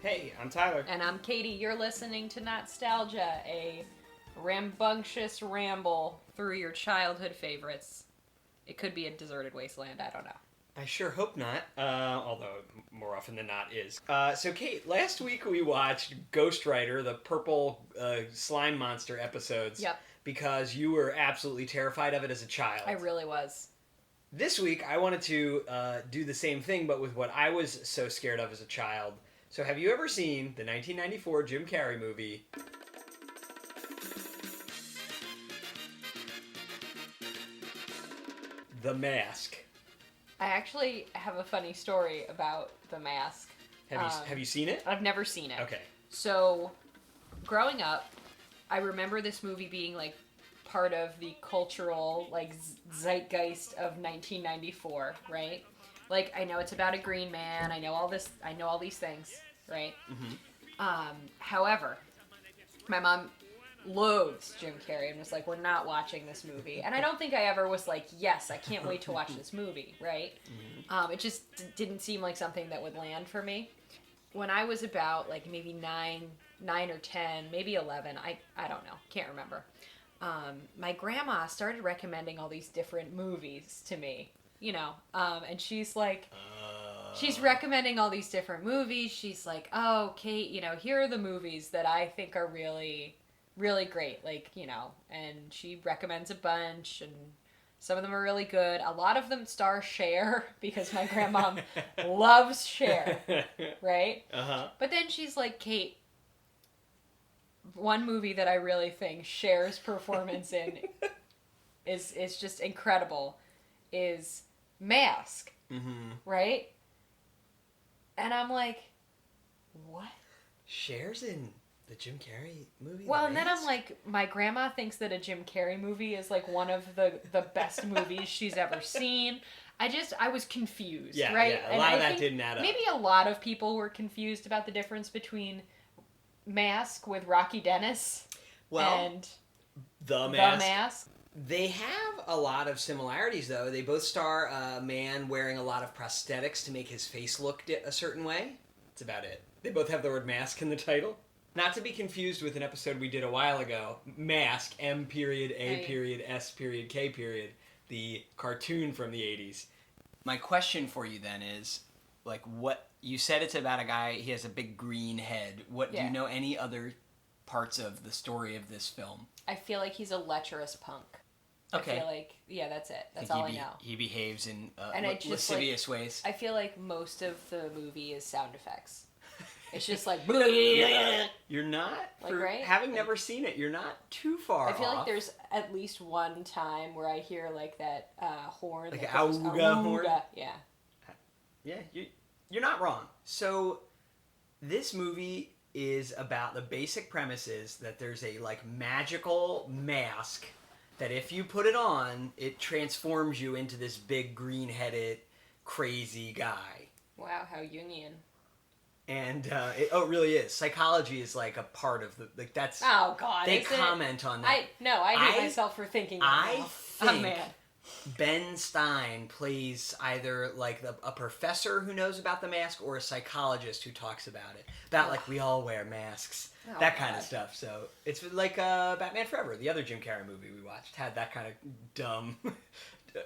Hey, I'm Tyler. And I'm Katie. You're listening to Not-Stalgia, a rambunctious ramble through your childhood favorites. It could be a deserted wasteland, I don't know. I sure hope not, although more often than not is. So, Kate, last week we watched Ghost Rider, the purple slime monster episodes. Yep. Because you were absolutely terrified of it as a child. I really was. This week I wanted to do the same thing, but with what I was so scared of as a child. So, have you ever seen the 1994 Jim Carrey movie, The Mask? I actually have a funny story about The Mask. Have you seen it? I've never seen it. Okay. So, growing up, I remember this movie being like part of the cultural like zeitgeist of 1994, right? Like, I know it's about a green man. I know all these things, right? Mm-hmm. However, my mom loathes Jim Carrey. I'm just like, we're not watching this movie. And I don't think I ever was like, yes, I can't wait to watch this movie, right? Mm-hmm. It just didn't seem like something that would land for me. When I was about like maybe 9 or 10, maybe 11, I don't know, can't remember. My grandma started recommending all these different movies to me, and she's like, she's recommending all these different movies. She's like, oh, Kate, here are the movies that I think are really, really great. Like, and she recommends a bunch, and some of them are really good. A lot of them star Cher, because my grandma loves Cher, right? Uh-huh. But then she's like, Kate, one movie that I really think Cher's performance in is just incredible is Mask, right? And I'm like, what? Cher's in the Jim Carrey movie? Well, The and then Mask? I'm like, my grandma thinks that a Jim Carrey movie is like one of the best movies she's ever seen. I was confused, Yeah, right? yeah. A And lot I of that think didn't add up. Maybe a lot of people were confused about the difference between Mask with Rocky Dennis and The The Mask. Mask. They have a lot of similarities, though. They both star a man wearing a lot of prosthetics to make his face look a certain way. That's about it. They both have the word mask in the title. Not to be confused with an episode we did a while ago, Mask, M.A.S.K., the cartoon from the 80s. My question for you then is, like, what you said it's about a guy, he has a big green head. Do you know any other parts of the story of this film? I feel like he's a lecherous punk. Okay. I feel like, that's it. That's all I know. He behaves in lascivious ways. I feel like most of the movie is sound effects. It's just like... You're not, right? having never seen it, you're not too far off. I feel like there's at least one time where I hear like that horn. Like that an goes, auga horn? Yeah. Yeah, you're not wrong. So, this movie is about the basic premise is that there's a like magical mask that if you put it on, it transforms you into this big green-headed crazy guy. Wow, how Jungian. And it really is. Psychology is like a part of that's. Oh God! They comment on that. I hate myself for thinking that. I now. think I'm mad. Ben Stein plays either like a professor who knows about the mask or a psychologist who talks about it. About like we all wear masks, that kind of stuff. So it's like Batman Forever, the other Jim Carrey movie we watched, had that kind of dumb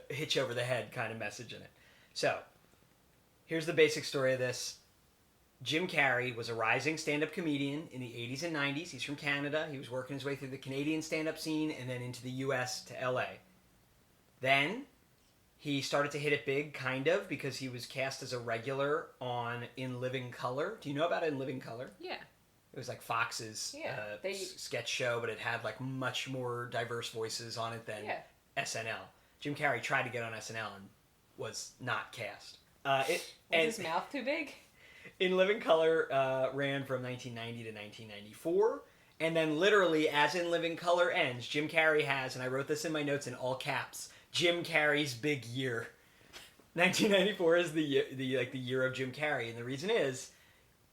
hitch over the head kind of message in it. So here's the basic story of this. Jim Carrey was a rising stand-up comedian in the 80s and 90s. He's from Canada. He was working his way through the Canadian stand-up scene and then into the U.S. to L.A. Then he started to hit it big, kind of, because he was cast as a regular on In Living Color. Do you know about In Living Color? Yeah. It was like Fox's sketch show, but it had like much more diverse voices on it than SNL. Jim Carrey tried to get on SNL and was not cast. Was his mouth too big? In Living Color ran from 1990 to 1994. And then literally, as In Living Color ends, Jim Carrey has, and I wrote this in my notes in all caps, Jim Carrey's big year. 1994 is the year of Jim Carrey. And the reason is,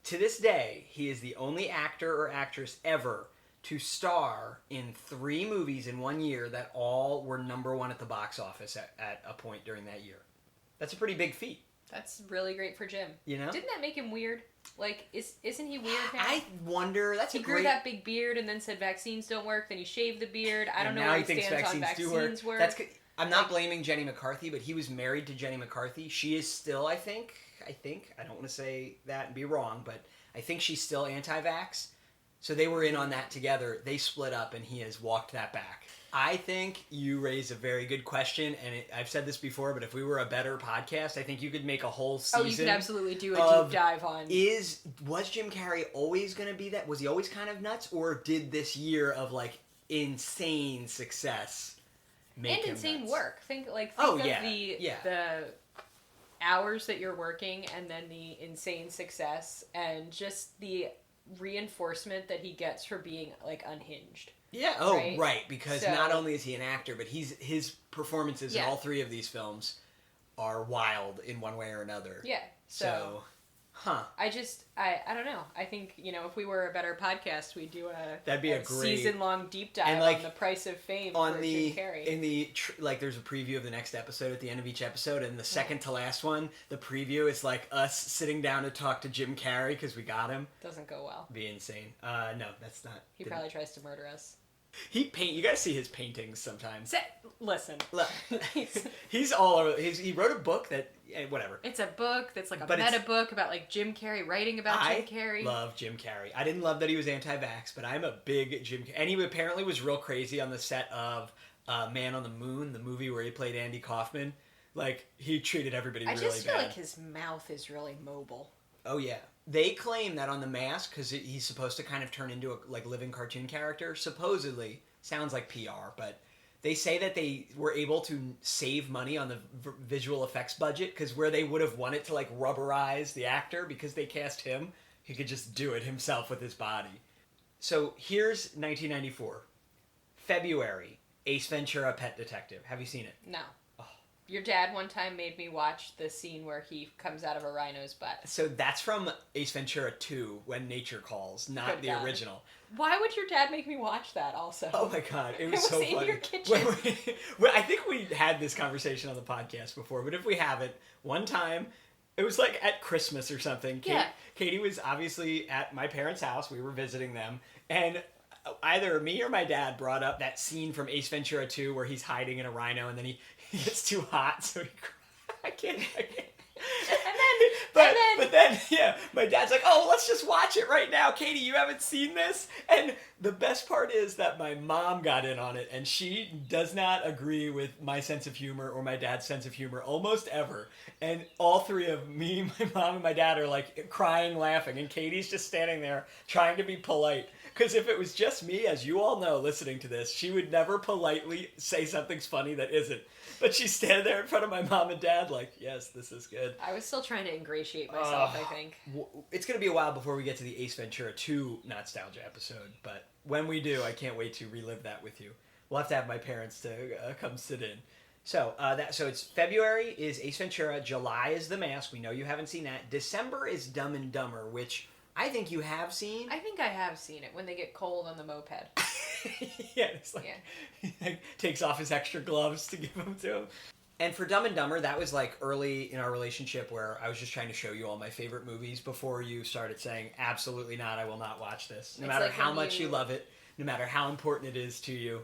to this day, he is the only actor or actress ever to star in 3 movies in 1 year that all were number 1 at the box office at a point during that year. That's a pretty big feat. That's really great for Jim. You know? Didn't that make him weird? Like, isn't he weird now? I wonder. That's he a grew great. that big beard and then said vaccines don't work. Then he shaved the beard. I don't know now where he thinks stands on vaccines work. That's. I'm not blaming Jenny McCarthy, but he was married to Jenny McCarthy. She is still, I think. I don't want to say that and be wrong, but I think she's still anti-vax. So they were in on that together. They split up, and he has walked that back. I think you raise a very good question, and I've said this before, but if we were a better podcast, I think you could make a whole season. Oh, you could absolutely do a deep dive on. Was Jim Carrey always going to be that? Was he always kind of nuts, or did this year of like insane success make him insane nuts? work? Think of the hours that you're working, and then the insane success, and just the reinforcement that he gets for being like unhinged. Yeah. Oh, right. Because not only is he an actor, but his performances in all three of these films are wild in one way or another. Yeah. So I don't know. I think, if we were a better podcast, we'd do that'd be a great season-long deep dive on the price of fame for Jim Carrey. There's a preview of the next episode at the end of each episode, and the second to last one, the preview is like us sitting down to talk to Jim Carrey because we got him. Doesn't go well. Be insane. No, that's not. He probably tries to murder us. You guys see his paintings sometimes. Listen. He's all over. He wrote a book that, whatever. It's a book that's like a meta book about like Jim Carrey, writing about Jim Carrey. I love Jim Carrey. I didn't love that he was anti-vax, but I'm a big Jim Carrey. And he apparently was real crazy on the set of Man on the Moon, the movie where he played Andy Kaufman. Like, he treated everybody really bad. I just feel like his mouth is really mobile. Oh, yeah. They claim that on The Mask, because he's supposed to kind of turn into a living cartoon character, supposedly, sounds like PR, but they say that they were able to save money on the visual effects budget, because where they would have wanted to rubberize the actor because they cast him, he could just do it himself with his body. So here's 1994. February, Ace Ventura: Pet Detective. Have you seen it? No. Your dad one time made me watch the scene where he comes out of a rhino's butt. So that's from Ace Ventura 2, When Nature Calls, not the original. Why would your dad make me watch that also? Oh my god, it was so funny. In your kitchen. I think we had this conversation on the podcast before, but if we haven't, one time, it was like at Christmas or something. Katie was obviously at my parents' house. We were visiting them, and either me or my dad brought up that scene from Ace Ventura 2 where he's hiding in a rhino and then he gets too hot, so he I can't. But then, my dad's like, oh, let's just watch it right now. Katie, you haven't seen this? And the best part is that my mom got in on it, and she does not agree with my sense of humor or my dad's sense of humor almost ever. And all three of me, my mom, and my dad are like crying, laughing, and Katie's just standing there trying to be polite. Because if it was just me, as you all know, listening to this, she would never politely say something's funny that isn't. But she's standing there in front of my mom and dad like, yes, this is good. I was still trying to ingratiate myself, I think. It's going to be a while before we get to the Ace Ventura 2 Not-Stalgia episode. But when we do, I can't wait to relive that with you. We'll have to have my parents to come sit in. So it's February is Ace Ventura. July is The Mask. We know you haven't seen that. December is Dumb and Dumber, which I think you have seen. I think I have seen it when they get cold on the moped. It's like, he takes off his extra gloves to give them to him. And for Dumb and Dumber, that was like early in our relationship where I was just trying to show you all my favorite movies before you started saying, absolutely not, I will not watch this. No matter how much you love it, no matter how important it is to you.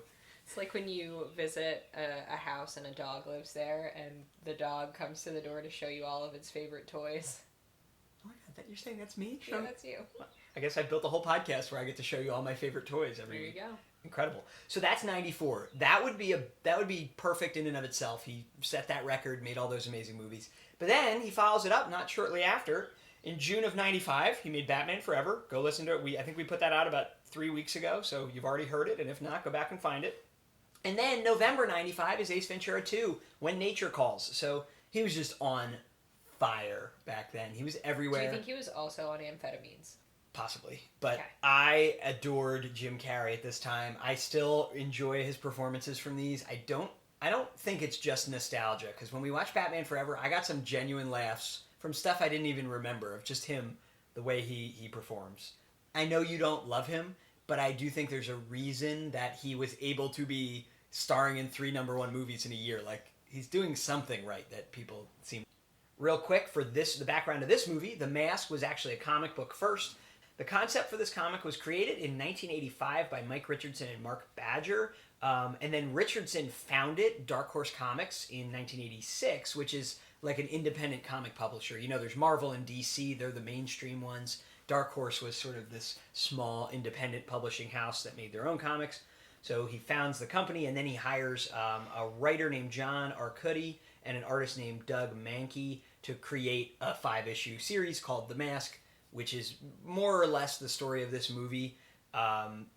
It's like when you visit a house and a dog lives there and the dog comes to the door to show you all of its favorite toys. Oh my god, you're saying that's me? Yeah, that's you. I guess I built a whole podcast where I get to show you all my favorite toys every week. There you go. Incredible. So that's 94. That would be perfect in and of itself. He set that record, made all those amazing movies. But then he follows it up not shortly after. In June of 95, he made Batman Forever. Go listen to it. I think we put that out about 3 weeks ago, so you've already heard it, and if not, go back and find it. And then November 95 is Ace Ventura 2, When Nature Calls. So he was just on fire back then. He was everywhere. Do you think he was also on amphetamines? Possibly. But I adored Jim Carrey at this time. I still enjoy his performances from these. I don't think it's just nostalgia, because when we watched Batman Forever, I got some genuine laughs from stuff I didn't even remember, of just him, the way he performs. I know you don't love him, but I do think there's a reason that he was able to be starring in 3 #1 movies in a year. Like, he's doing something right that people seem. Real quick, for the background of this movie, The Mask was actually a comic book first. The concept for this comic was created in 1985 by Mike Richardson and Mark Badger. And then Richardson founded Dark Horse Comics in 1986, which is like an independent comic publisher. You know, there's Marvel and DC, they're the mainstream ones. Dark Horse was sort of this small independent publishing house that made their own comics. So he founds the company, and then he hires a writer named John Arcudi and an artist named Doug Mankey to create a 5-issue series called The Mask, which is more or less the story of this movie.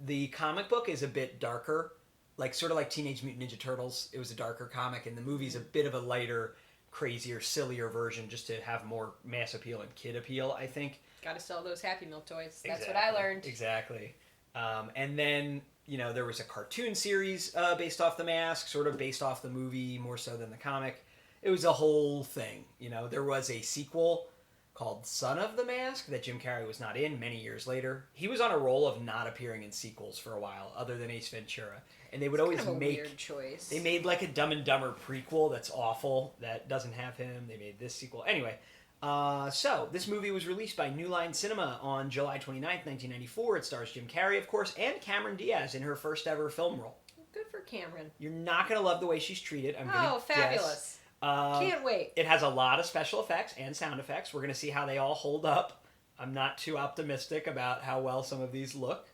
The comic book is a bit darker, like sort of like Teenage Mutant Ninja Turtles. It was a darker comic, and the movie's a bit of a lighter, crazier, sillier version just to have more mass appeal and kid appeal, I think. Gotta sell those Happy Meal toys. That's Exactly. what I learned. Exactly. And then, you know, there was a cartoon series based off The Mask, sort of based off the movie more so than the comic. It was a whole thing. You know, there was a sequel called Son of the Mask that Jim Carrey was not in many years later. He was on a roll of not appearing in sequels for a while, other than Ace Ventura. And they would always kind of a make... weird choice. They made like a Dumb and Dumber prequel that's awful, that doesn't have him. They made this sequel. Anyway, so this movie was released by New Line Cinema on July 29th, 1994. It stars Jim Carrey, of course, and Cameron Diaz in her first ever film role. Good for Cameron. You're not going to love the way she's treated. I'm gonna fabulous. guess. Can't wait. It has a lot of special effects and sound effects. We're going to see how they all hold up. I'm not too optimistic about how well some of these look.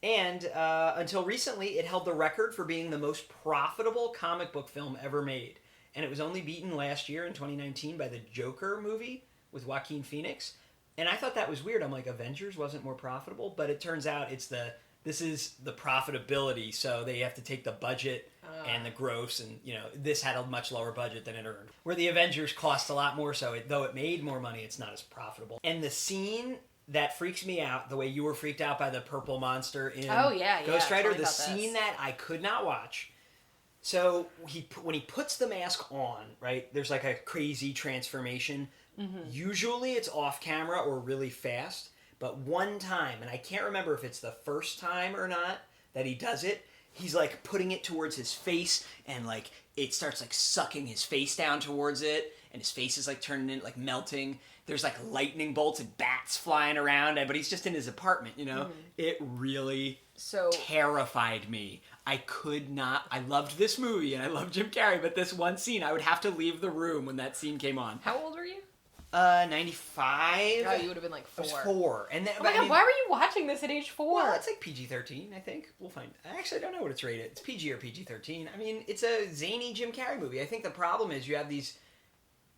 And until recently, it held the record for being the most profitable comic book film ever made. And it was only beaten last year in 2019 by the Joker movie with Joaquin Phoenix. And I thought that was weird. I'm like, Avengers wasn't more profitable? But it turns out this is the profitability, so they have to take the budget and the gross, and, you know, this had a much lower budget than it earned. Where the Avengers cost a lot more, so though it made more money, it's not as profitable. And the scene that freaks me out, the way you were freaked out by the purple monster in Ghost Rider, the scene that I could not watch. So when he puts the mask on, right, there's like a crazy transformation. Mm-hmm. Usually it's off camera or really fast. But one time, and I can't remember if it's the first time or not that he does it, he's like putting it towards his face, and like it starts like sucking his face down towards it, and his face is like turning in, like melting. There's like lightning bolts and bats flying around, but he's just in his apartment, you know? It really terrified me. I could not. I loved this movie and I loved Jim Carrey, but this one scene, I would have to leave the room when that scene came on. How old were you? 95. Oh, you would have been like 4. I was 4. And then, oh my God, why were you watching this at age 4? Well, it's like PG-13, I think. We'll find. I actually don't know what it's rated. It's PG or PG-13. I mean, it's a zany Jim Carrey movie. I think the problem is you have these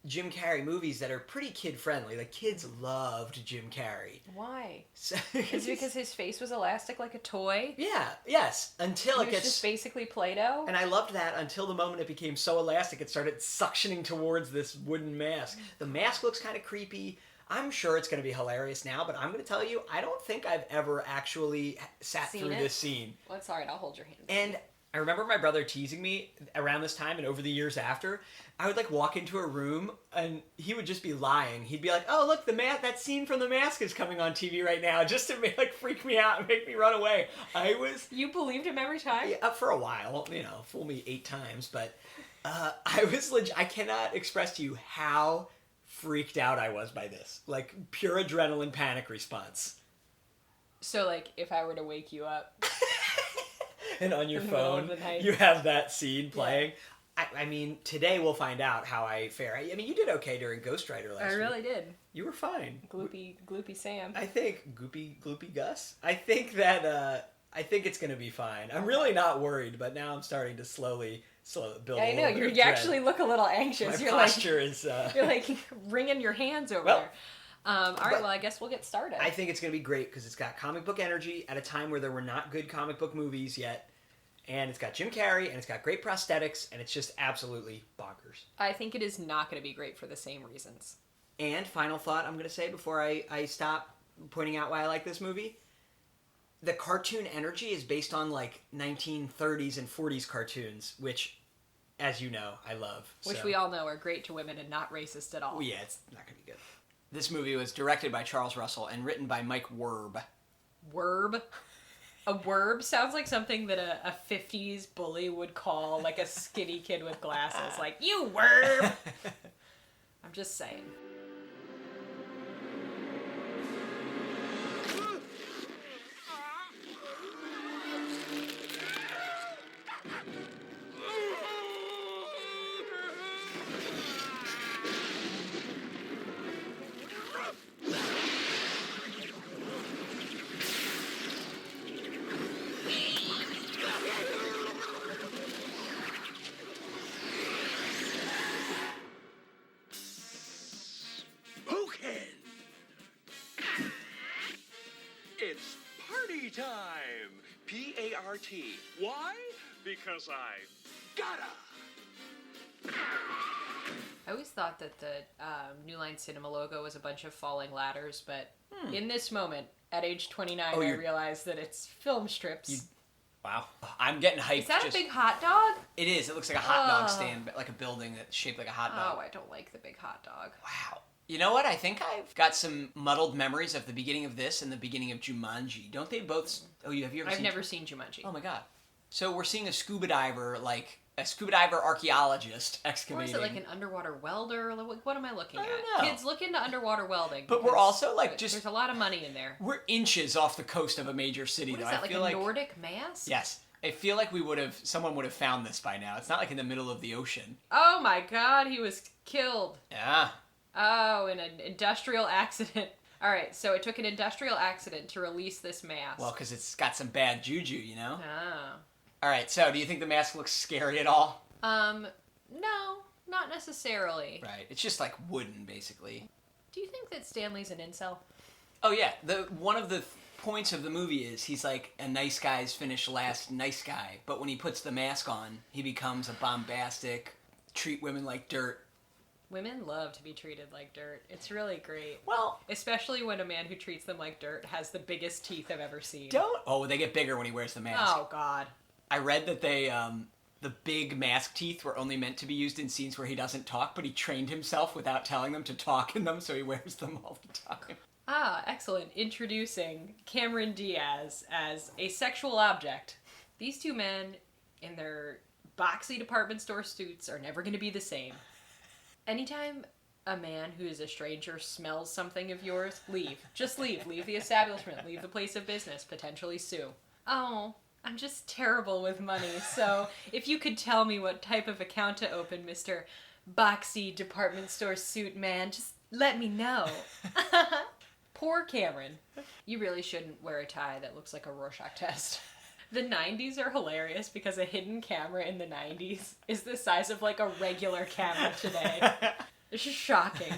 Jim Carrey movies that are pretty kid-friendly. Like, kids loved Jim Carrey. Why? Is it because his face was elastic like a toy? Yeah, yes. Until it gets... just basically Play-Doh? And I loved that until the moment it became so elastic it started suctioning towards this wooden mask. The mask looks kind of creepy. I'm sure it's going to be hilarious now, but I'm going to tell you, I don't think I've ever actually sat through this scene. Well, it's all right. I'll hold your hand. And I remember my brother teasing me around this time and over the years after. I would like walk into a room and he would just be lying. He'd be like, "Oh, look, that scene from The Mask is coming on TV right now," just to like freak me out and make me run away. You believed him every time? Yeah, for a while, you know, fool me 8 times, but I was I cannot express to you how freaked out I was by this. Like pure adrenaline panic response. So like if I were to wake you up and on your phone, you have that scene playing. Yeah. I mean, today we'll find out how I fare. I mean, you did okay during Ghost Rider last week. I really did. You were fine. Gloopy Sam. I think Gloopy Gus. I think that I think it's gonna be fine. I'm really not worried, but now I'm starting to slowly build. I know you actually look a little anxious. My posture is. You're like wringing your hands over there. All right, well, I guess we'll get started. I think it's going to be great because it's got comic book energy at a time where there were not good comic book movies yet. And it's got Jim Carrey, and it's got great prosthetics, and it's just absolutely bonkers. I think it is not going to be great for the same reasons. And final thought I'm going to say before I stop pointing out why I like this movie. The cartoon energy is based on like 1930s and 40s cartoons, which, as you know, I love. Which we all know are great to women and not racist at all. Well, yeah, it's not going to be good. This movie was directed by Charles Russell and written by Mike Werb. Werb? A werb sounds like something that a 50s bully would call like a skinny kid with glasses. Like, you werb! I'm just saying. It's party time! P-A-R-T. Why? Because I gotta! I always thought that the New Line Cinema logo was a bunch of falling ladders, but in this moment, at age 29, I realized that it's film strips. Wow. I'm getting hyped. Is that a big hot dog? It is. It looks like a hot dog stand, like a building that's shaped like a hot dog. Oh, I don't like the big hot dog. Wow. You know what? I think I've got some muddled memories of the beginning of this and the beginning of Jumanji. Don't they both... Oh, have you ever I've seen... never seen Jumanji. Oh, my God. So we're seeing a scuba diver archaeologist excavating. Or is it like an underwater welder? Like, what am I looking at? I don't know. Kids, look into underwater welding. But we're also, like, there's a lot of money in there. We're inches off the coast of a major city, What though. is that, I feel like a Nordic mask? Yes. I feel like someone would have found this by now. It's not like in the middle of the ocean. Oh my God, he was killed. Yeah. Oh, in an industrial accident. All right, so it took an industrial accident to release this mask. Well, because it's got some bad juju, you know? Oh. All right, so do you think the mask looks scary at all? No, not necessarily. Right. It's just like wooden, basically. Do you think that Stanley's an incel? Oh, yeah. One of the points of the movie is he's like a nice guy's finished last nice guy, but when he puts the mask on, he becomes a bombastic, treat women like dirt. Women love to be treated like dirt. It's really great. Well... Especially when a man who treats them like dirt has the biggest teeth I've ever seen. They get bigger when he wears the mask. Oh, God. I read that the big mask teeth were only meant to be used in scenes where he doesn't talk, but he trained himself without telling them to talk in them, so he wears them all the time. Ah, excellent. Introducing Cameron Diaz as a sexual object. These two men in their boxy department store suits are never going to be the same. Anytime a man who is a stranger smells something of yours, leave. Just leave. Leave the establishment. Leave the place of business. Potentially sue. Oh, I'm just terrible with money, so if you could tell me what type of account to open, Mr. Boxy department store suit man, just let me know. Poor Cameron. You really shouldn't wear a tie that looks like a Rorschach test. The 90s are hilarious because a hidden camera in the 90s is the size of like a regular camera today. It's just shocking.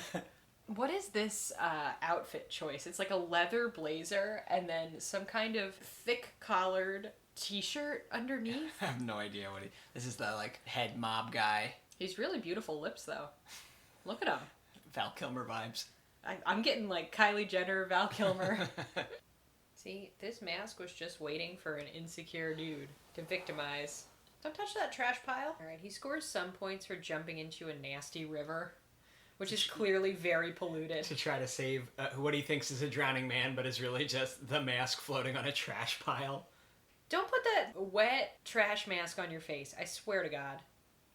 What is this outfit choice? It's like a leather blazer and then some kind of thick collared t-shirt underneath. I have no idea this is the like head mob guy. He's really beautiful lips though. Look at him. Val Kilmer vibes. I'm getting like Kylie Jenner, Val Kilmer. See, this mask was just waiting for an insecure dude to victimize. Don't touch that trash pile. Alright, he scores some points for jumping into a nasty river, which is clearly very polluted. To try to save what he thinks is a drowning man, but is really just the mask floating on a trash pile. Don't put that wet trash mask on your face. I swear to God.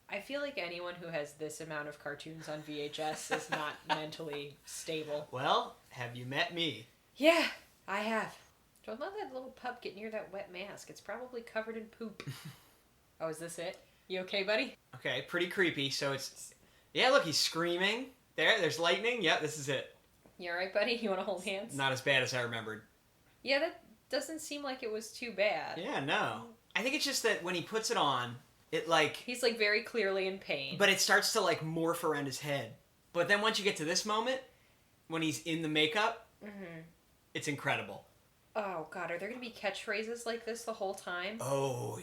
I feel like anyone who has this amount of cartoons on VHS is not mentally stable. Well, have you met me? Yeah, I have. Don't let that little pup get near that wet mask. It's probably covered in poop. Oh, is this it? You okay, buddy? Okay, pretty creepy. So it's... Yeah, look, he's screaming. There's lightning. Yeah, this is it. You alright, buddy? You want to hold hands? Not as bad as I remembered. Yeah, that doesn't seem like it was too bad. Yeah, no. I think it's just that when he puts it on, it like... He's like very clearly in pain. But it starts to like morph around his head. But then once you get to this moment, when he's in the makeup, it's incredible. Oh, God, are there going to be catchphrases like this the whole time? Oh,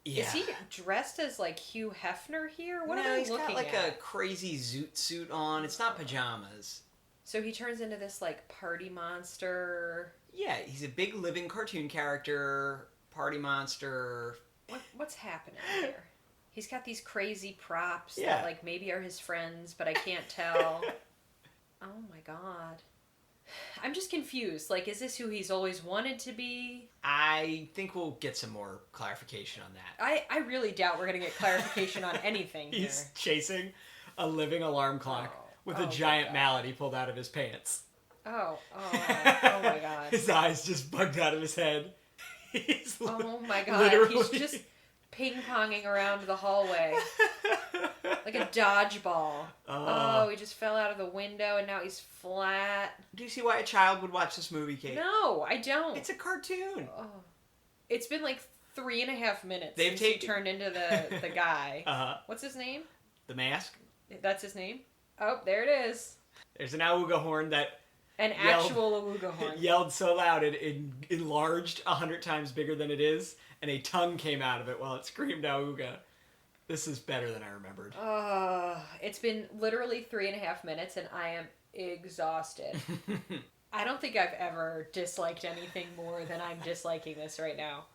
yeah. Is he dressed as, like, Hugh Hefner here? What no, am I he's looking got, like, at? a crazy zoot suit on. It's not pajamas. So he turns into this, like, party monster. Yeah, he's a big living cartoon character, party monster. What's happening here? He's got these crazy props that, like, maybe are his friends, but I can't tell. Oh, my God. I'm just confused. Like, is this who he's always wanted to be? I think we'll get some more clarification on that. I really doubt we're going to get clarification on anything here. He's chasing a living alarm clock with a giant mallet he pulled out of his pants. Oh my God. His eyes just bugged out of his head. Oh my God. He's just ping-ponging around the hallway. Like a dodgeball. Oh, he just fell out of the window and now he's flat. Do you see why a child would watch this movie, Kate? No, I don't. It's a cartoon. Oh. It's been like 3.5 minutes They've since he turned into the guy. Uh-huh. What's his name? The Mask? That's his name? Oh, there it is. There's an auga horn that... An actual auga horn. Yelled so loud it enlarged 100 times bigger than it is, and a tongue came out of it while it screamed auga. This is better than I remembered. It's been literally 3.5 minutes and I am exhausted. I don't think I've ever disliked anything more than I'm disliking this right now.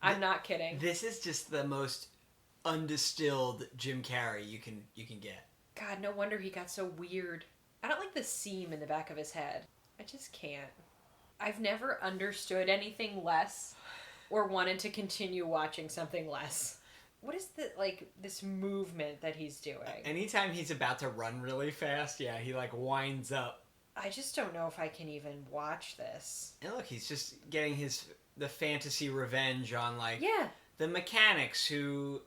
I'm not kidding. This is just the most undistilled Jim Carrey you can get. God, no wonder he got so weird. I don't like the seam in the back of his head. I just can't. I've never understood anything less or wanted to continue watching something less. What is this movement that he's doing? Anytime he's about to run really fast, yeah, he winds up. I just don't know if I can even watch this. And look, he's just getting the fantasy revenge on yeah, the mechanics who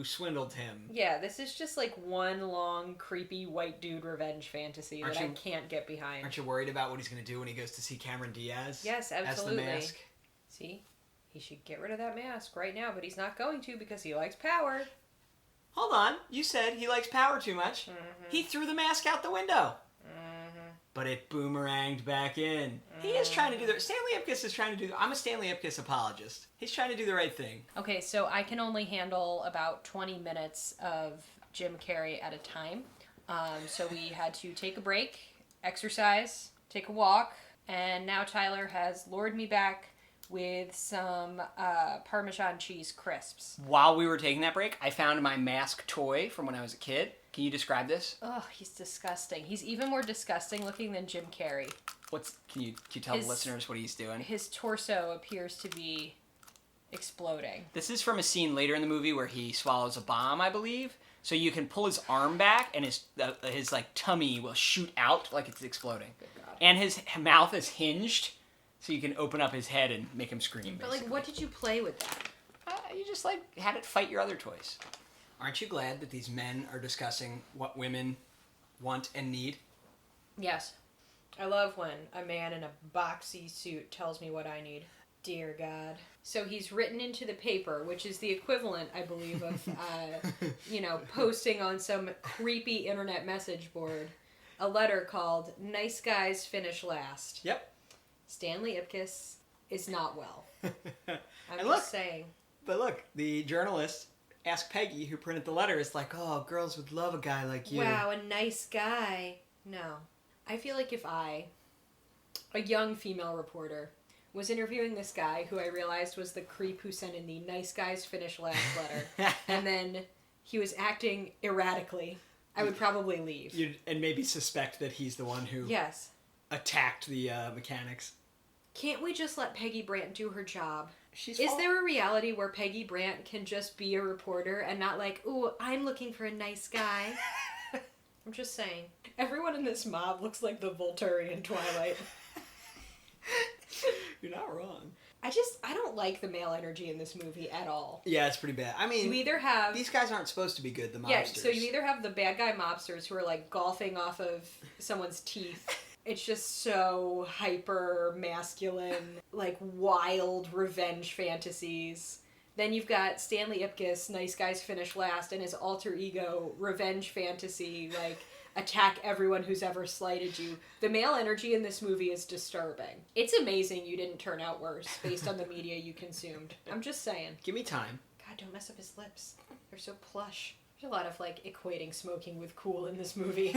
swindled him. Yeah, this is just one long creepy white dude revenge fantasy I can't get behind. Aren't you worried about what he's going to do when he goes to see Cameron Diaz? Yes, absolutely. As the Mask? See? He should get rid of that mask right now, but he's not going to because he likes power. Hold on. You said he likes power too much. Mm-hmm. He threw the mask out the window. Mm-hmm. But it boomeranged back in. Mm-hmm. He is trying to do Stanley Ipkiss is trying to do... I'm a Stanley Ipkiss apologist. He's trying to do the right thing. Okay, so I can only handle about 20 minutes of Jim Carrey at a time. So we had to take a break, exercise, take a walk, and now Tyler has lured me back with some Parmesan cheese crisps. While we were taking that break, I found my mask toy from when I was a kid. Can you describe this? Oh, he's disgusting. He's even more disgusting looking than Jim Carrey. Can you tell the listeners what he's doing? His torso appears to be exploding. This is from a scene later in the movie where he swallows a bomb, I believe. So you can pull his arm back and his tummy will shoot out like it's exploding. Good God. And his mouth is hinged. So you can open up his head and make him scream, basically. But, what did you play with that? You just, had it fight your other toys. Aren't you glad that these men are discussing what women want and need? Yes. I love when a man in a boxy suit tells me what I need. Dear God. So he's written into the paper, which is the equivalent, I believe, of, posting on some creepy internet message board, a letter called, "Nice Guys Finish Last." Yep. Stanley Ipkiss is not well. I'm just saying. But look, the journalist, Ask Peggy, who printed the letter, is like, oh, girls would love a guy like you. Wow, a nice guy. No. I feel like if I, a young female reporter, was interviewing this guy who I realized was the creep who sent in the "Nice Guys Finish Last" letter, and then he was acting erratically, I would probably leave. And maybe suspect that he's the one who attacked the mechanics. Can't we just let Peggy Brandt do her job? Is there there a reality where Peggy Brandt can just be a reporter and not ooh, I'm looking for a nice guy? I'm just saying. Everyone in this mob looks like the Volturi in Twilight. You're not wrong. I don't like the male energy in this movie at all. Yeah, it's pretty bad. I mean, you either have... These guys aren't supposed to be good, the mobsters. Yeah, so you either have the bad guy mobsters who are golfing off of someone's teeth. It's just so hyper masculine, wild revenge fantasies. Then you've got Stanley Ipkiss, Nice Guys Finish Last, and his alter ego, revenge fantasy, attack everyone who's ever slighted you. The male energy in this movie is disturbing. It's amazing you didn't turn out worse based on the media you consumed. I'm just saying. Give me time. God, don't mess up his lips. They're so plush. There's a lot of equating smoking with cool in this movie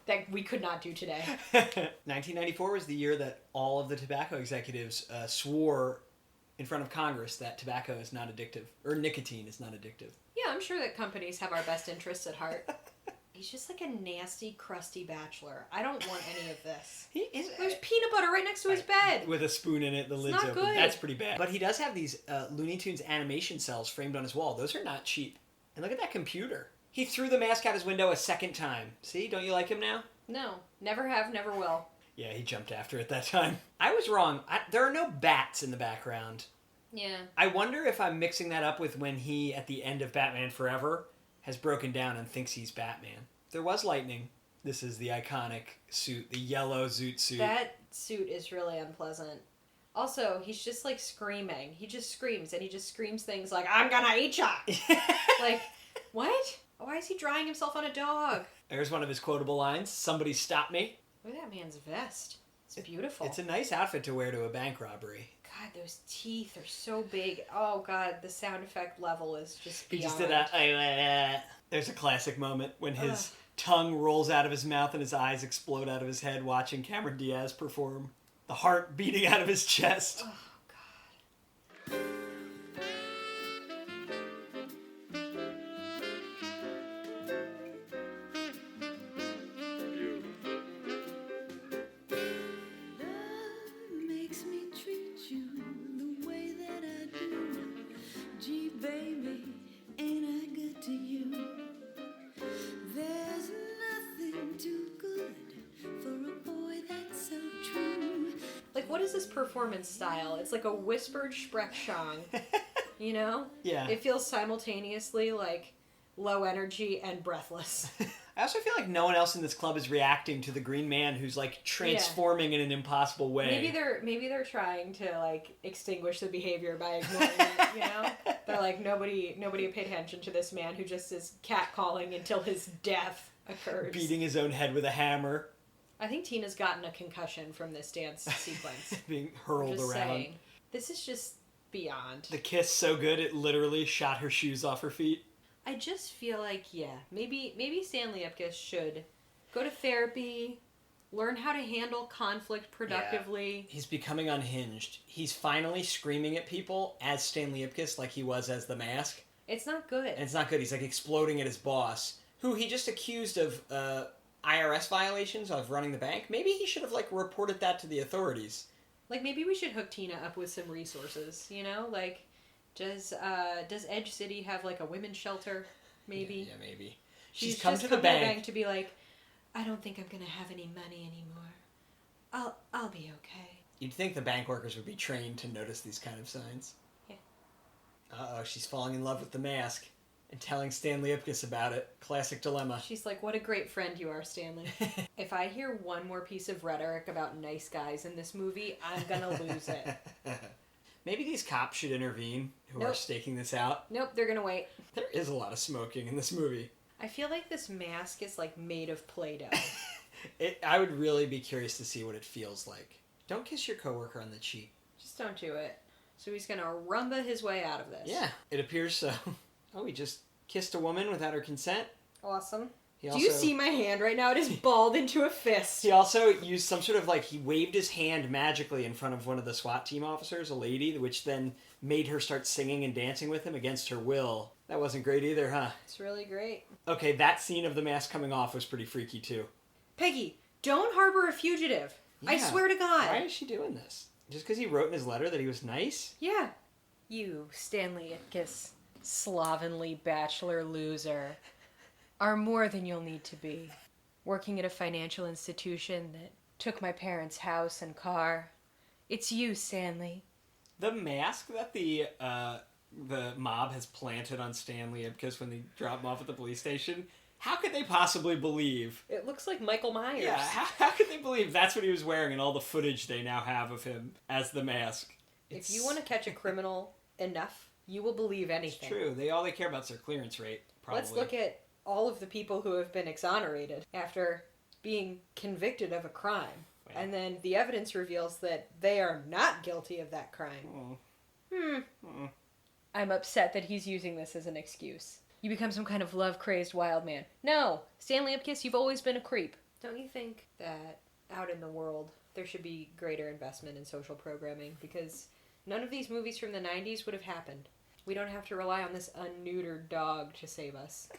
that we could not do today. 1994 was the year that all of the tobacco executives swore in front of Congress that tobacco is not addictive, or nicotine is not addictive. Yeah, I'm sure that companies have our best interests at heart. He's just a nasty, crusty bachelor. I don't want any of this. There's peanut butter right next to his bed. With a spoon in it, the lid's open. Good. That's pretty bad. But he does have these Looney Tunes animation cells framed on his wall. Those are not cheap. And look at that computer. He threw the mask out his window a second time. See, don't you like him now? No, never have, never will. Yeah, he jumped after it that time. I was wrong. There are no bats in the background. Yeah. I wonder if I'm mixing that up with when he, at the end of Batman Forever, has broken down and thinks he's Batman. There was lightning. This is the iconic suit, the yellow zoot suit. That suit is really unpleasant. Also, he's just like screaming. He just screams, and he just screams things like, "I'm gonna eat ya!" Like, what? Why is he drying himself on a dog? There's one of his quotable lines. Somebody stop me. Look at that man's vest. It's beautiful. It's a nice outfit to wear to a bank robbery. God, those teeth are so big. Oh, God, the sound effect level is just beyond. He just did that. There's a classic moment when his tongue rolls out of his mouth and his eyes explode out of his head watching Cameron Diaz perform. The heart beating out of his chest. Oh, God. Like, what is this performance style? It's like a whispered Sprechchang, you know? Yeah. It feels simultaneously, like, low energy and breathless. I also feel like no one else in this club is reacting to the Green Man who's, like, transforming in an impossible way. Maybe they're trying to, like, extinguish the behavior by ignoring it, you know? They're like, nobody paid attention to this man who just is catcalling until his death occurs. Beating his own head with a hammer. I think Tina's gotten a concussion from this dance sequence. Being hurled around. Saying. This is just beyond. The kiss so good it literally shot her shoes off her feet. I just feel like, maybe Stanley Ipkiss should go to therapy, learn how to handle conflict productively. Yeah. He's becoming unhinged. He's finally screaming at people as Stanley Ipkiss like he was as the Mask. It's not good. And it's not good. He's like exploding at his boss, who he just accused of IRS violations of running the bank. Maybe he should have like reported that to the authorities. Like maybe we should hook Tina up with some resources, you know? Like does Edge City have like a women's shelter? Maybe. Yeah, maybe. She's come just to the bank to be like, I don't think I'm gonna have any money anymore. I'll be okay. You'd think the bank workers would be trained to notice these kind of signs. Yeah. Uh-oh, she's falling in love with the Mask and telling Stanley Ipkiss about it. Classic dilemma. She's like, what a great friend you are, Stanley. If I hear one more piece of rhetoric about nice guys in this movie, I'm gonna lose it. Maybe these cops should intervene who are staking this out. Nope, they're gonna wait. There is a lot of smoking in this movie. I feel like this mask is like made of Play-Doh. I would really be curious to see what it feels like. Don't kiss your coworker on the cheek. Just don't do it. So he's gonna rumba his way out of this. Yeah, it appears so. Oh, he just kissed a woman without her consent. Awesome. Do you see my hand right now? It is balled into a fist. He also used some sort of he waved his hand magically in front of one of the SWAT team officers, a lady, which then made her start singing and dancing with him against her will. That wasn't great either, huh? It's really great. Okay, that scene of the mask coming off was pretty freaky too. Peggy, don't harbor a fugitive. Yeah. I swear to God. Why is she doing this? Just because he wrote in his letter that he was nice? Yeah. You, Stanley Ipkiss, slovenly bachelor loser, are more than you'll need to be. Working at a financial institution that took my parents' house and car. It's you, Stanley. The mask that the mob has planted on Stanley Ipkiss when they drop him off at the police station, how could they possibly believe? It looks like Michael Myers. Yeah, how could they believe that's what he was wearing in all the footage they now have of him as the Mask? If you want to catch a criminal enough, you will believe anything. It's true. All they care about is their clearance rate, probably. Let's look at all of the people who have been exonerated after being convicted of a crime. Well. And then the evidence reveals that they are not guilty of that crime. I'm upset that he's using this as an excuse. You become some kind of love-crazed wild man. No! Stanley Ipkiss, you've always been a creep. Don't you think that out in the world there should be greater investment in social programming? Because none of these movies from the 90s would have happened. We don't have to rely on this unneutered dog to save us.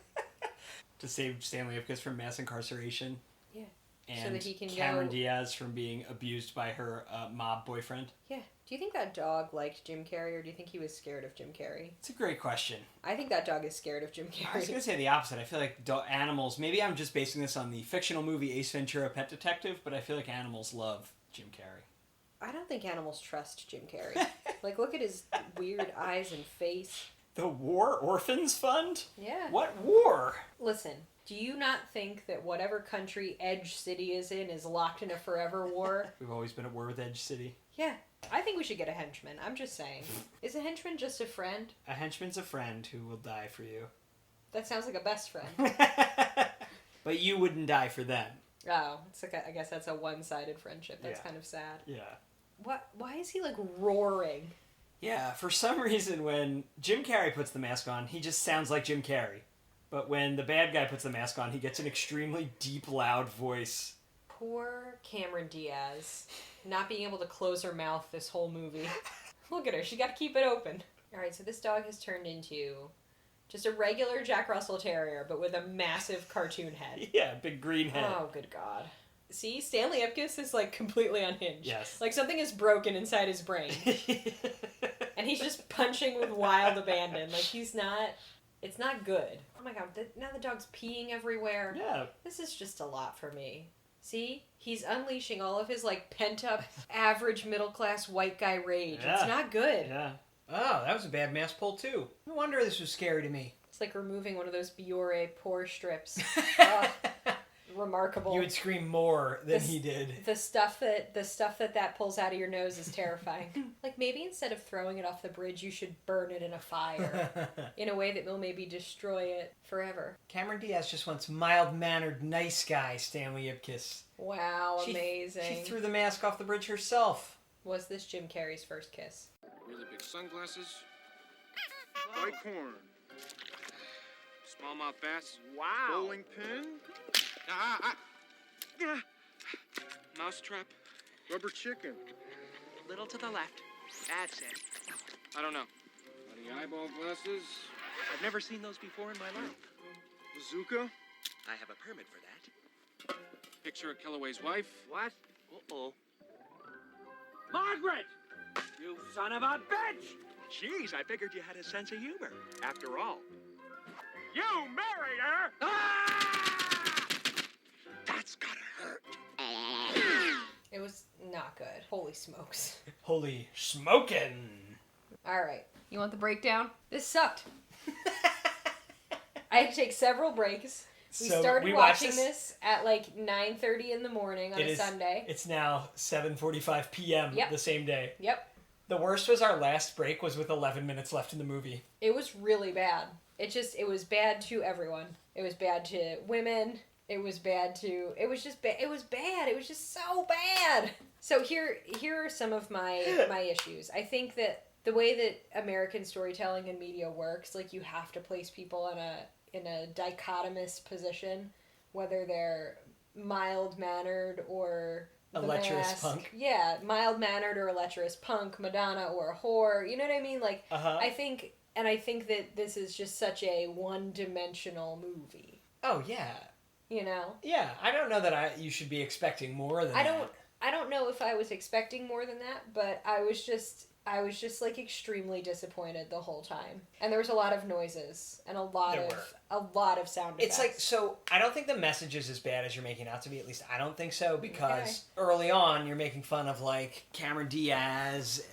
To save Stanley Ipkiss from mass incarceration. Yeah. and that he can Cameron go... Diaz from being abused by her mob boyfriend. Yeah. Do you think that dog liked Jim Carrey, or do you think he was scared of Jim Carrey? It's a great question. I think that dog is scared of Jim I was Carrey. going to say the opposite. I feel like animals, maybe I'm just basing this on the fictional movie Ace Ventura Pet Detective, but I feel like animals love Jim Carrey. I don't think animals trust Jim Carrey. Like, look at his weird eyes and face. The War Orphans Fund? Yeah. What war? Listen, do you not think that whatever country Edge City is in is locked in a forever war? We've always been at war with Edge City. Yeah. I think we should get a henchman. I'm just saying. Is a henchman just a friend? A henchman's a friend who will die for you. That sounds like a best friend. But you wouldn't die for them. Oh, it's like I guess that's a one-sided friendship. That's kind of sad. Yeah. What? Why is he like roaring? Yeah, for some reason when Jim Carrey puts the mask on, he just sounds like Jim Carrey. But when the bad guy puts the mask on, he gets an extremely deep, loud voice. Poor Cameron Diaz, not being able to close her mouth this whole movie. Look at her, she got to keep it open. Alright, so this dog has turned into just a regular Jack Russell Terrier, but with a massive cartoon head. Yeah, big green head. Oh, good God. See, Stanley Ipkiss is like completely unhinged. Yes. Like something is broken inside his brain. And he's just punching with wild abandon. Like he's not... It's not good. Oh my God, now the dog's peeing everywhere. Yeah. This is just a lot for me. See? He's unleashing all of his, like, pent-up, average middle-class white guy rage. Yeah. It's not good. Yeah. Oh, that was a bad mask pull, too. No wonder this was scary to me. It's like removing one of those Biore pore strips. Oh, remarkable. You would scream more than he did. The stuff that pulls out of your nose is terrifying. Like, maybe instead of throwing it off the bridge, you should burn it in a fire. In a way that will maybe destroy it forever. Cameron Diaz just wants mild-mannered, nice guy Stanley Ipkiss. Wow, amazing. She threw the mask off the bridge herself. Was this Jim Carrey's first kiss? Really big sunglasses. Bicorn. Smallmouth bass. Wow. Bowling pin. Yeah. Mousetrap. Rubber chicken. Little to the left. That's it. I don't know. Any eyeball glasses. I've never seen those before in my life. Bazooka. I have a permit for that. Picture of Kellaway's wife. What? Uh-oh. Margaret! You son of a bitch! Jeez, I figured you had a sense of humor. After all. You married her! Ah! That's gotta hurt. It was not good. Holy smokes. Holy smokin'. Alright. You want the breakdown? This sucked. I had to take several breaks. We started watching this at like 9:30 in the morning on a Sunday. It's now 7:45 p.m. the same day. Yep. The worst was our last break was with 11 minutes left in the movie. It was really bad. It was bad to everyone. It was bad to women. It was bad to... It was just bad. It was bad. It was just so bad. So here are some of my issues. I think that the way that American storytelling and media works, like you have to place people in a dichotomous position, whether they're mild-mannered or... A lecherous punk. Yeah, mild-mannered or a lecherous punk, Madonna or a whore. You know what I mean? Like, I think that this is just such a one-dimensional movie. Oh, yeah. You know? Yeah, I don't know that you should be expecting more than that. I don't know if I was expecting more than that, but I was just like extremely disappointed the whole time. And there was a lot of noises and a lot of sound effects. It's like, so I don't think the message is as bad as you're making out to be. At least I don't think so, because early on you're making fun of like Cameron Diaz,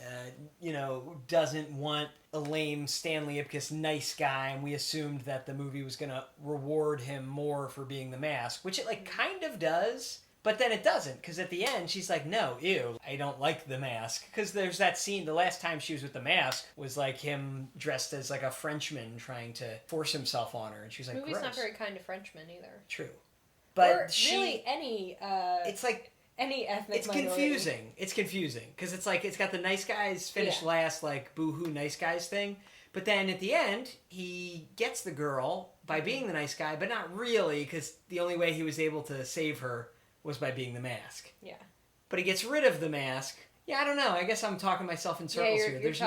doesn't want a lame Stanley Ipkiss nice guy, and we assumed that the movie was gonna reward him more for being the mask, which it like kind of does. But then it doesn't, because at the end, she's like, no, ew, I don't like the mask. Because there's that scene, the last time she was with the mask, was like him dressed as like a Frenchman trying to force himself on her. And she's like, the movie's gross. not very kind to Frenchmen either. True. But or really any... it's like... Any ethnic It's minority. confusing. It's confusing. Because it's like, it's got the nice guys finish last, like, boo-hoo nice guys thing. But then at the end, he gets the girl by being the nice guy, but not really, because the only way he was able to save her was by being the mask. Yeah. But he gets rid of the mask. Yeah, I don't know. I guess I'm talking myself in circles here. There's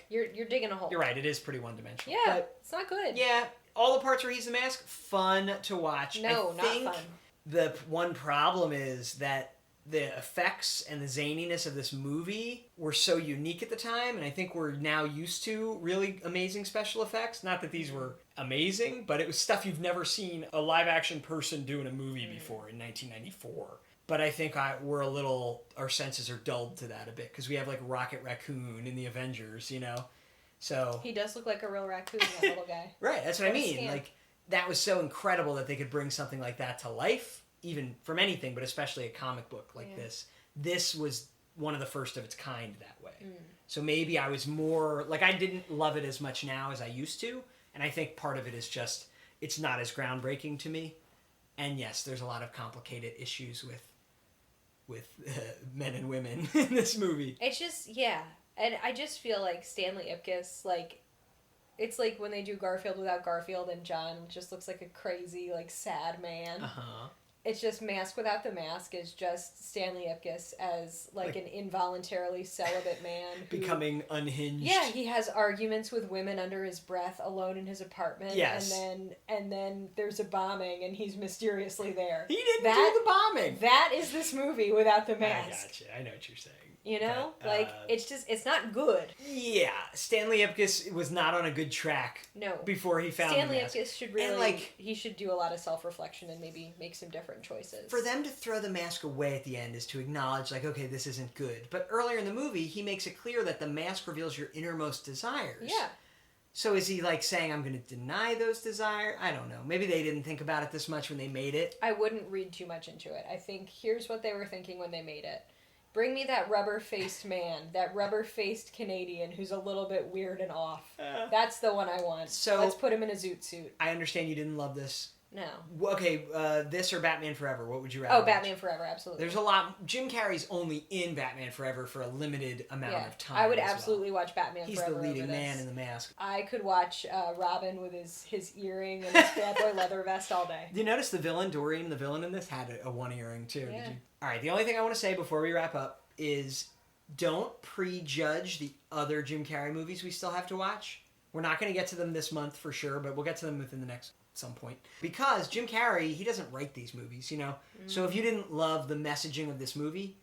You're digging a hole. You're right. It is pretty one-dimensional. Yeah, but it's not good. yeah, all the parts where he's the mask, fun to watch. No, not fun. The one problem is that the effects and the zaniness of this movie were so unique at the time, and I think we're now used to really amazing special effects. Not that these were amazing, but it was stuff you've never seen a live-action person do in a movie before in 1994. But I think our senses are dulled to that a bit, because we have, like, Rocket Raccoon in the Avengers, you know? So... He does look like a real raccoon, that little guy. Right, that's what I mean. Scam. Like, that was so incredible that they could bring something like that to life, even from anything, but especially a comic book like this. This was one of the first of its kind that way. So maybe I was more... Like, I didn't love it as much now as I used to, and I think part of it is just, it's not as groundbreaking to me. And yes, there's a lot of complicated issues with men and women in this movie. It's just, yeah. And I just feel like Stanley Ipkiss, like, it's like when they do Garfield without Garfield, and John just looks like a crazy, like, sad man. Uh-huh. It's just Mask Without the Mask is just Stanley Ipkiss as, like an involuntarily celibate man. Becoming unhinged. Yeah, he has arguments with women under his breath alone in his apartment. Yes. And then there's a bombing and he's mysteriously there. He didn't do the bombing. That is this movie without the I mask. gotcha. I know what you're saying. You know? But, it's not good. Yeah. Stanley Ipkiss was not on a good track. No. Before he found Stanley the mask. Ipkiss should really, and, like, he should do a lot of self-reflection and maybe make some different choices. For them to throw the mask away at the end is to acknowledge, like, okay, this isn't good. But earlier in the movie, he makes it clear that the mask reveals your innermost desires. Yeah. So is he, like, saying, I'm going to deny those desires? I don't know. Maybe they didn't think about it this much when they made it. I wouldn't read too much into it. I think here's what they were thinking when they made it. Bring me that rubber-faced man, that rubber-faced Canadian who's a little bit weird and off. That's the one I want. So let's put him in a zoot suit. I understand you didn't love this. No. Okay, this or Batman Forever? What would you rather? Oh, Batman Forever, absolutely. There's a lot. Jim Carrey's only in Batman Forever for a limited amount of time. I would absolutely watch Batman He's Forever. He's the leading over man this. in the mask. I could watch Robin with his earring and his bad boy leather vest all day. Did you notice the villain, Doreen, the villain in this, had a one earring too? Yeah. Did you? All right, the only thing I want to say before we wrap up is don't prejudge the other Jim Carrey movies we still have to watch. We're not going to get to them this month for sure, but we'll get to them within the next some point. Because Jim Carrey, he doesn't write these movies, you know? So if you didn't love the messaging of this movie,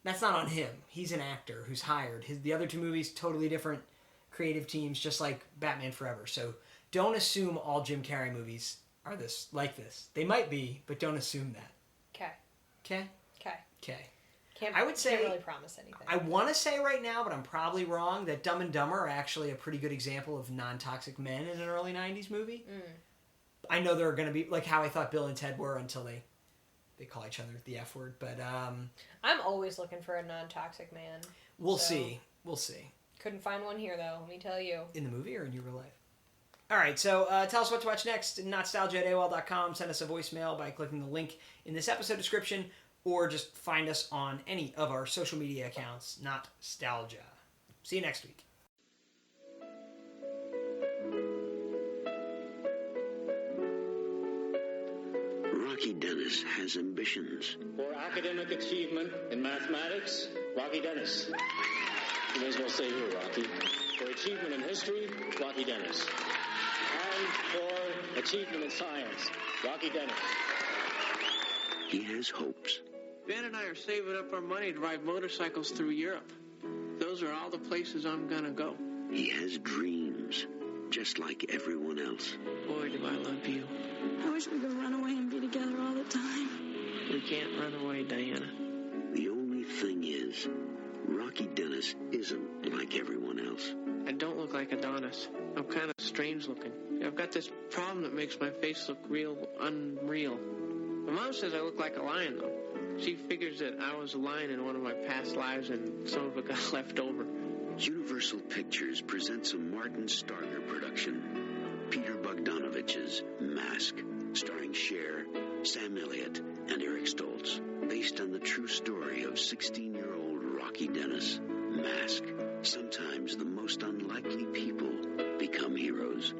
that's not on him. He's an actor who's hired. The other two movies, totally different creative teams, just like Batman Forever. So don't assume all Jim Carrey movies are like this. They might be, but don't assume that. Okay. Okay? Okay. Okay. I would say, can't really promise anything. I want to say right now, but I'm probably wrong, that Dumb and Dumber are actually a pretty good example of non-toxic men in an early 90s movie. I know there are going to be, like how I thought Bill and Ted were until they call each other the F word, but I'm always looking for a non-toxic man. We'll see. We'll see. Couldn't find one here, though, let me tell you. In the movie or in your real life? All right, so tell us what to watch next. Not-Stalgia@AOL.com. Send us a voicemail by clicking the link in this episode description, or just find us on any of our social media accounts, Not-Stalgia. See you next week. Rocky Dennis has ambitions. For academic achievement in mathematics, Rocky Dennis. You may as well say here, Rocky. For achievement in history, Rocky Dennis. And for achievement in science, Rocky Dennis. He has hopes. Ben and I are saving up our money to ride motorcycles through Europe. Those are all the places I'm gonna go. He has dreams, just like everyone else. Boy, do I love you. I wish we could run away and be together all the time. We can't run away, Diana. The only thing is, Rocky Dennis isn't like everyone else. I don't look like Adonis. I'm kind of strange looking. I've got this problem that makes my face look real unreal. My mom says I look like a lion, though. She figures that I was a lion in one of my past lives and some of it got left over. Universal Pictures presents a Martin Starger production. Peter Bogdanovich's Mask, starring Cher, Sam Elliott, and Eric Stoltz. Based on the true story of 16-year-old Rocky Dennis. Mask. Sometimes the most unlikely people become heroes.